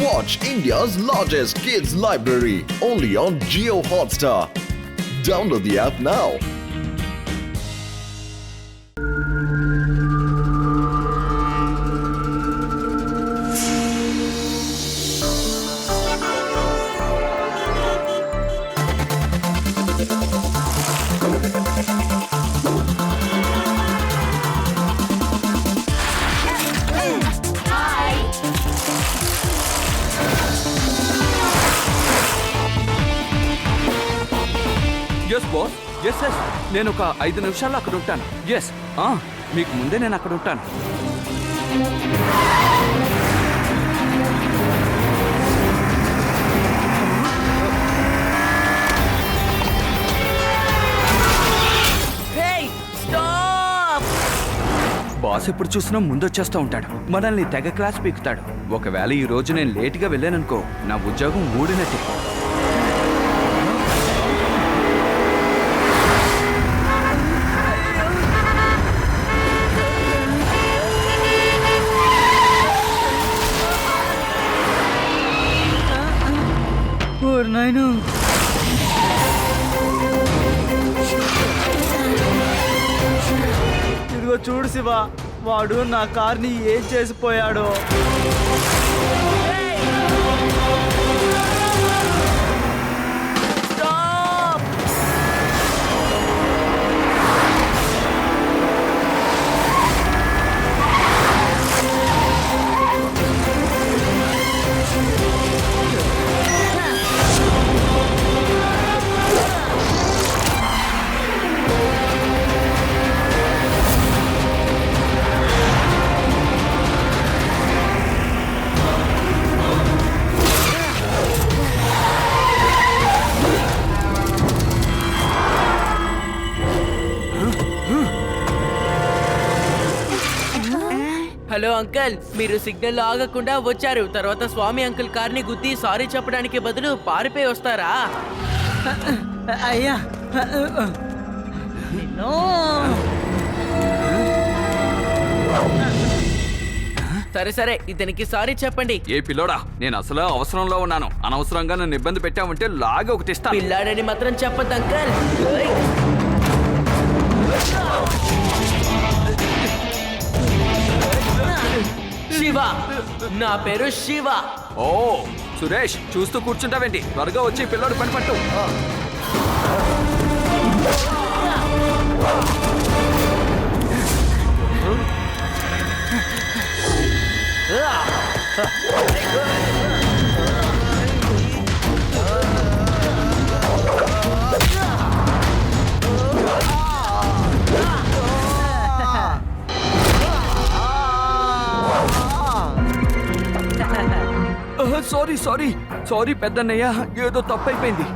Watch India's largest kids library only on Jio Hotstar. Download the app now. Yes boss, yes yes, నేను ఒక 5 నిమిషాల్లో అక్కడ ఉంటాను. Yes, మీకు ముందే నేను అక్కడ ఉంటాను. బాస్ ఎప్పుడు చూసినా ముందొచ్చేస్తూ ఉంటాడు, మనల్ని తెగ క్లాస్ పీకుతాడు. ఒకవేళ ఈ రోజు నేను లేటుగా వెళ్ళాననుకో, నా ఉద్యోగం ఊడినట్టే. ఇదిగో చూడు శివ, వాడు నా కార్ని ఏం చేసిపోయాడో. హలో అంకల్, మీరు సిగ్నల్ ఆగకుండా వచ్చారు. తర్వాత స్వామి అంకుల్ కార్ని గుద్ది సారీ చెప్పడానికి బదులు పారిపోయి వస్తారా? అయ్యా, సరే సరే, ఇతనికి సారీ చెప్పండి. ఏ పిల్లోడా, నేను అసలు అవసరంలో ఉన్నాను. అనవసరంగా నన్ను ఇబ్బంది పెట్టామంటే లాగా ఒకటి ఇస్తాను. పిల్లాడని మాత్రం చెప్పద్దు అంకల్. శివ, నా పేరు శివ. ఓ సురేష్, చూస్తూ కూర్చుంటావేంటి? త్వరగా వచ్చి పిల్లోడు పని పట్టు. సారీ సారీ సారీ పెద్దన్నయ్య, ఏదో తప్పైపోయింది.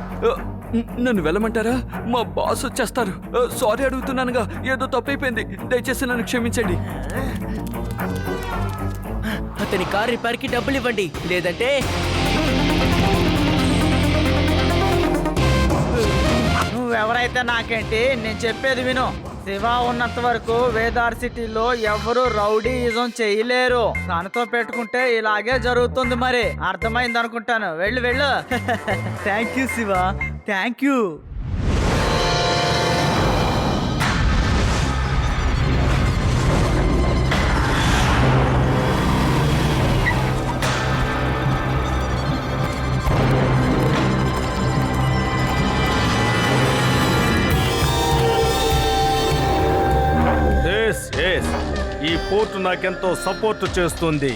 నన్ను వెళ్ళమంటారా? మా బాస్ వచ్చేస్తారు. సారీ అడుగుతున్నానుగా, ఏదో తప్పైపోయింది. దయచేసి నన్ను క్షమించండి. అతని కార్ రిపేర్కి డబ్బులు ఇవ్వండి, లేదంటే నువ్వెవరైతే నాకేంటి, నేను చెప్పేది విను. శివ ఉన్నంత వరకు వేదార్ సిటీలో ఎవరు రౌడీయిజం చేయలేరు. తనతో పెట్టుకుంటే ఇలాగే జరుగుతుంది. మరి అర్థమైంది అనుకుంటాను. వెళ్ళు వెళ్ళు. Thank you Shiva, thank you. ఈ పోర్టు నాకెంతో సపోర్ట్ చేస్తుంది.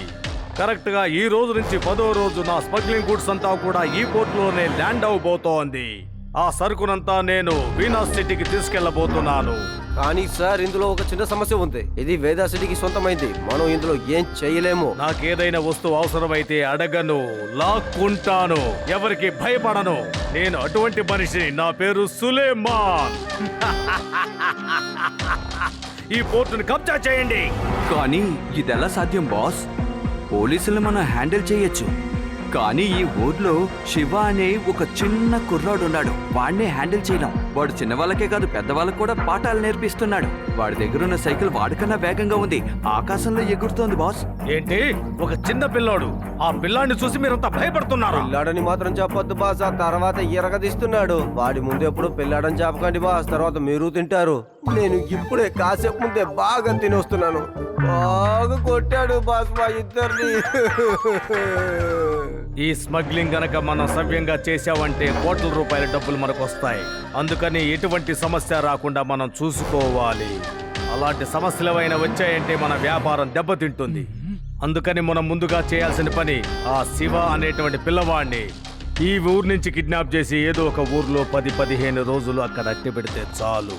కరెక్ట్గా ఈ రోజు నుంచి 10వ రోజు నా స్మగ్లింగ్ గూడ్స్ అంతా కూడా ఈ పోర్టులోనే ల్యాండ్ అవబోతోంది. ఆ సరుకునంతా నేను వీనస్ సిటీకి తీసుకెళ్లబోతున్నాను. కానీ సార్, ఇందులో ఒక చిన్న సమస్య ఉంది. ఇది వేదా సిటీకి సొంతమైంది. మనం ఇందులో ఏం చేయలేము. నాకేదైనా వస్తువు అవసరమైతే అడగను, లాక్కుంటాను. ఎవరికి భయపడను. నేను అటువంటి మనిషిని. నా పేరు సులేమాన్. ఈ పోర్టును కబ్జా చేయండి. కానీ ఇదెలా సాధ్యం బాస్? పోలీసులు మనం హ్యాండిల్ చేయొచ్చు, కానీ ఈ ఊర్లో శివ అనే ఒక చిన్న కుర్రాడు ఉన్నాడు. వాడినే హ్యాండిల్ చేయలేం. వాడు చిన్నవాళ్ళకే కాదు పెద్దవాళ్ళకి కూడా పాఠాలు నేర్పిస్తున్నాడు. వాడి దగ్గరున్న సైకిల్ వాడికన్నా వేగంగా ఉంది, ఆకాశంలో ఎగురుతోంది బాస్. ఏంటి, ఒక చిన్న పిల్లోడు? ఆ పిల్లాడిని చూసి మీరంతా భయపడుతున్నారా? పిల్లాడని మాత్రం చెప్పొద్దు బాస్, ఆ తర్వాత ఇరగదీస్తున్నాడు. వాడి ముందు ఎప్పుడు పిల్లాడని చెప్పకండి బాస్, తర్వాత మీరు తింటారు. నేను ఇప్పుడే కాసేపు ముందే బాగా తినొస్తున్నాను. బాగా కొట్టాడు బాస్ మా ఇద్దరిని. ఈ స్మగ్లింగ్ గనక మనం సవ్యంగా చేసావంటే కోట్ల రూపాయల డబ్బులు మనకు వస్తాయి. అందుకని ఎటువంటి సమస్య రాకుండా మనం చూసుకోవాలి. అలాంటి సమస్యలు ఏమైనా వచ్చాయంటే మన వ్యాపారం దెబ్బతింటుంది. అందుకని మనం ముందుగా చేయాల్సిన పని ఆ శివ అనేటువంటి పిల్లవాడిని ఈ ఊరు నుంచి కిడ్నాప్ చేసి ఏదో ఒక ఊర్లో 10-15 రోజులు అక్కడ అట్టి పెడితే చాలు.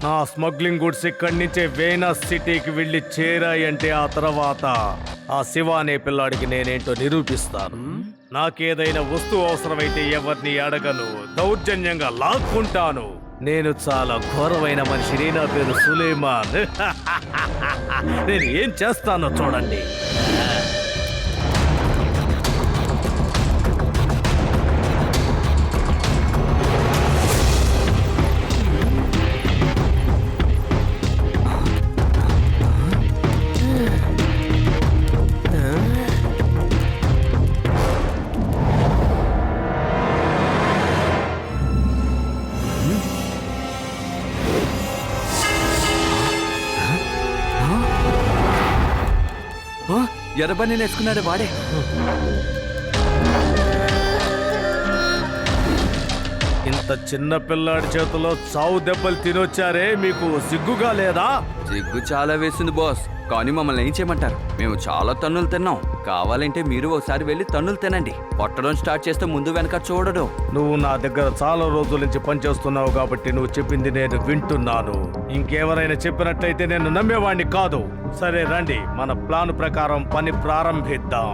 నా స్మగ్లింగ్ గుడ్స్ ఇక్కడి నుంచే వేనస్ సిటీకి వెళ్ళి చేరాయంటే ఆ తర్వాత ఆ శివ అనే పిల్లాడికి నేనేంటో నిరూపిస్తాను. నాకేదైనా వస్తువు అవసరమైతే ఎవరిని అడగను, దౌర్జన్యంగా లాక్కుంటాను. నేను చాలా ఘోరమైన మనిషిని. నా పేరు సులేమాన్. నేను ఏం చేస్తానో చూడండి. ఎర్రబని నేర్చుకున్నాడు వాడే. ఇంత చిన్న పిల్లాడి చేతిలో చావు దెబ్బలు తినొచ్చారే, మీకు సిగ్గుగా లేదా? సిగ్గు చాలా వేసింది బాస్, కానీ మమ్మల్ని ఏం చేయమంటారు? మేము చాలా తన్నులు తిన్నాం. కావాలంటే మీరు ఒకసారి వెళ్ళి తన్నులు తినండి. కొట్టడం స్టార్ట్ చేస్తే ముందు వెనక చూడడం. నువ్వు నా దగ్గర చాలా రోజుల నుంచి పనిచేస్తున్నావు కాబట్టి నువ్వు చెప్పింది నేను వింటున్నాను. ఇంకెవరైనా చెప్పినట్లయితే నేను నమ్మేవాడిని కాదు. సరే రండి, మన ప్లాన్ ప్రకారం పని ప్రారంభిద్దాం.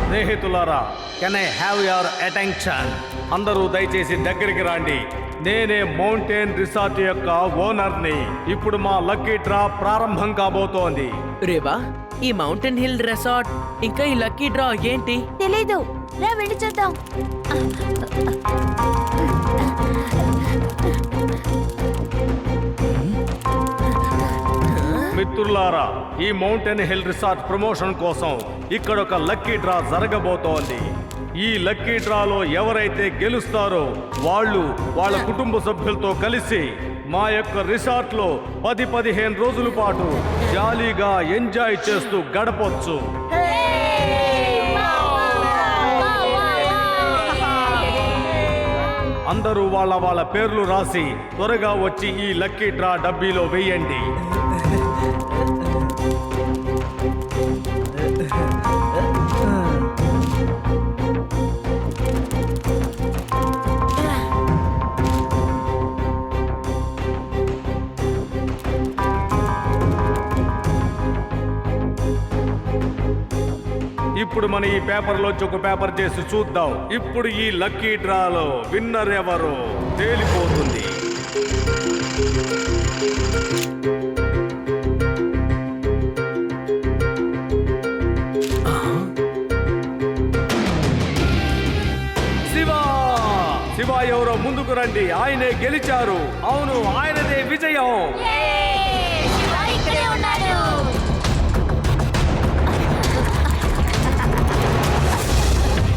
స్నేహితులారా, can I have your attention? అందరూ దయచేసి దగ్గరికి రండి. నేనే మౌంటైన్ రిసార్ట్ యొక్క ఓనర్ని. ఇప్పుడు మా లక్కీ డ్రా ప్రారంభం కాబోతోంది. రేవా, ఈ మౌంటైన్ హిల్ రిసార్ట్ ఇంకా ఈ లక్కీ డ్రా ఏంటి? తెలీదు, రా వెళ్ళి చూద్దాం. మిత్రులారా, ఈ మౌంటైన్ హిల్ రిసార్ట్ ప్రమోషన్ కోసం ఇక్కడ ఒక లక్కీ డ్రా జరగబోతోంది. ఈ లక్కీ డ్రాలో ఎవరైతే గెలుస్తారో వాళ్ళు వాళ్ళ కుటుంబ సభ్యులతో కలిసి మా యొక్క రిసార్ట్ లో 10-15 రోజుల పాటు జాలీగా ఎంజాయ్ చేస్తూ గడపొచ్చు. అందరూ వాళ్ళ వాళ్ళ పేర్లు రాసి త్వరగా వచ్చి ఈ లక్కీ డ్రా డబ్బీలో వేయండి. ఇప్పుడు మన ఈ పేపర్లోంచి ఒక పేపర్ చేసి చూద్దాం. ఇప్పుడు ఈ లక్కీ డ్రాలో విన్నర్ ఎవరో తేలిపోతుంది. శివ ఎవరో ముందుకు రండి, ఆయనే గెలిచారు. అవును, ఆయనదే విజయం.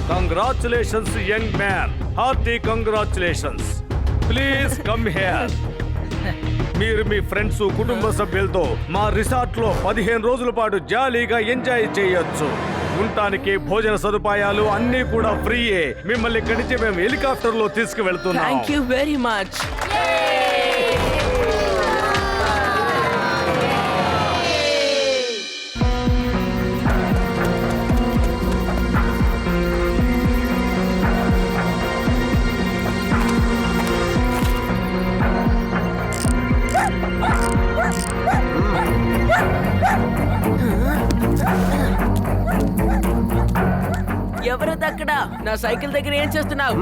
Congratulations young man, hearty congratulations. Please come here. మీరు మీ ఫ్రెండ్స్, కుటుంబ సభ్యులతో మా రిసార్ట్ లో 15 రోజుల పాటు జాలీగా ఎంజాయ్ చేయొచ్చు. ఉండటానికి భోజన సదుపాయాలు అన్నీ కూడా ఫ్రీయే. మిమ్మల్ని ఇక్కడి నుంచి మేము హెలికాప్టర్ లో తీసుకువెళ్తున్నాం. Thank you very much. ఎవరదక్కడ? నా సైకిల్ దగ్గర ఏం చేస్తున్నావు?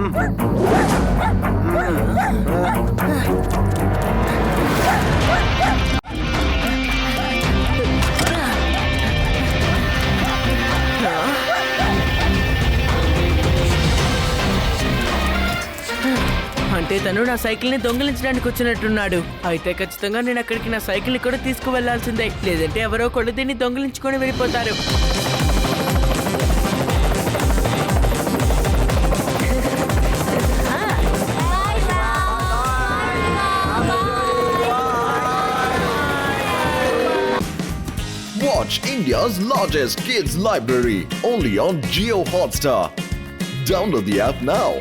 అంటే తను నా సైకిల్ ని దొంగిలించడానికి వచ్చినట్టున్నాడు. అయితే ఖచ్చితంగా నేను అక్కడికి నా సైకిల్ ని కూడా తీసుకువెళ్లాల్సిందే, లేదంటే ఎవరో కొళ్ళు దీన్ని దొంగిలించుకొని వెళ్ళిపోతారు. Watch India's largest kids library only on Geo Hotstar. Download the app now.